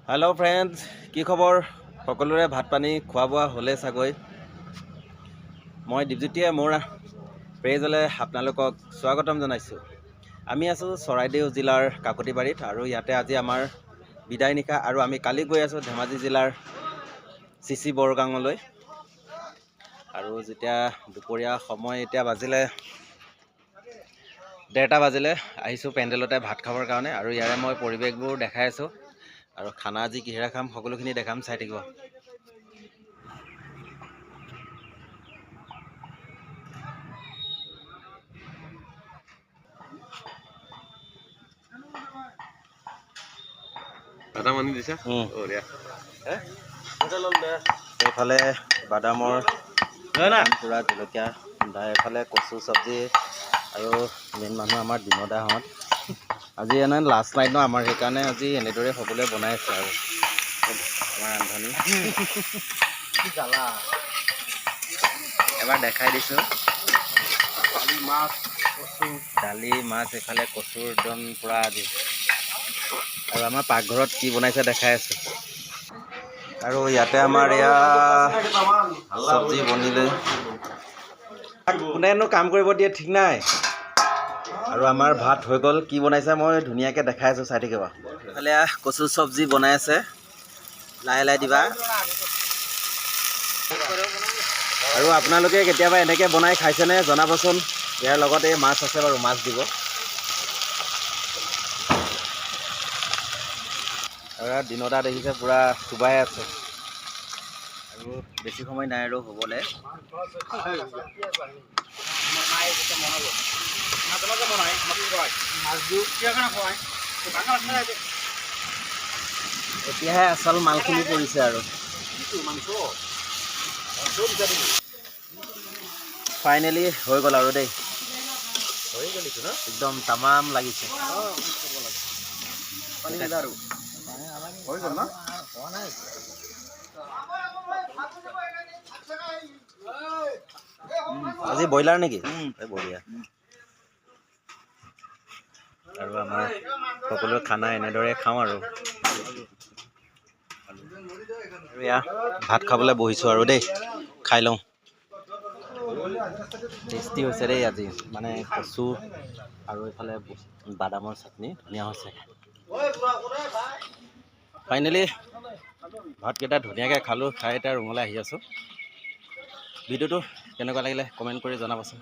hello friends কি খবৰ সকলোৰে ভাত পানী খোৱা বোৱা হ'লে চাগৈ মই দীপজ্যোতিয়ে মোৰ পেজলৈ আপোনালোকক স্বাগতম জনাইছো আমি আছো চৰাইদেউ জিলাৰ কাকতিবাৰীত আৰু ইয়াতে আজি আমাৰ বিদায় নিশা আৰু আমি কালি গৈ আছো ধেমাজি জিলাৰ চিচি বৰগাঙলৈ আৰু যেতিয়া দুপৰীয়া সময় এতিয়া বাজিলে 1:30 বাজিলে আহিছো পেণ্ডেলতে ভাত খাবৰ কাৰণে আৰু ইয়াৰে মই পৰিৱেশবোৰ দেখাই আছো আৰু খানা আজি কিহেৰে খাম সকলোখিনি দেখাম চাই থাকিব আটা মানি দিছা ওৰিয়া এইফালে বাদামৰ পুৰা জলকীয়া এফালে কচু চব্জি আৰু মেইন মানুহ আমাৰ দিনদাহঁত আজি এনে লাষ্ট নাইট ন আমাৰ সেইকাৰণে আজি এনেদৰে সকলোৱে বনাই আছে আৰু আমাৰ ৰান্ধনি জ্বালা এবাৰ দেখাই দিছোঁ দালি মাছ এফালে কচুৰ একদম পুৰা আজি আৰু আমাৰ পাকঘৰত কি বনাইছে দেখাই আছে আৰু ইয়াতে আমাৰ এয়া চব্জি বনিলে কোনেনো কাম কৰিব দিয়ে ঠিক নাই আৰু আমাৰ ভাত হৈ গ'ল কি বনাইছে মই ধুনীয়াকৈ দেখাই আছোঁ চাই থাকিবা এইফালে কচু চব্জি বনাই আছে লাহে লাহে দিবা আৰু আপোনালোকে কেতিয়াবা এনেকৈ বনাই খাইছেনে জনাবচোন ইয়াৰ লগত এই মাছ আছে বাৰু মাছ দিব আৰু দিনতা দেখিছে পুৰা চুবাই আছে আৰু বেছি সময় নাই আৰু হ'বলৈ এতিয়াহে আচল মালখিনি পৰিছে আৰু ফাইনেলি হৈ গ'ল আৰু দেই একদম তামাম লাগিছে আজি ব্ৰইলাৰ নেকি বঢ়িয়া আৰু আমাৰ সকলোৱে খানা এনেদৰে খাওঁ আৰু এয়া ভাত খাবলৈ বহিছোঁ আৰু দেই খাই লওঁ টেষ্টি হৈছে দেই আজি মানে কচু আৰু এইফালে বাদামৰ চাটনি ধুনীয়া হৈছে ফাইনেলি ভাতকেইটা ধুনীয়াকৈ খালোঁ খাই এতিয়া ৰুমলৈ আহি আছোঁ ভিডিঅ'টো কেনেকুৱা লাগিলে কমেণ্ট কৰি জনাবচোন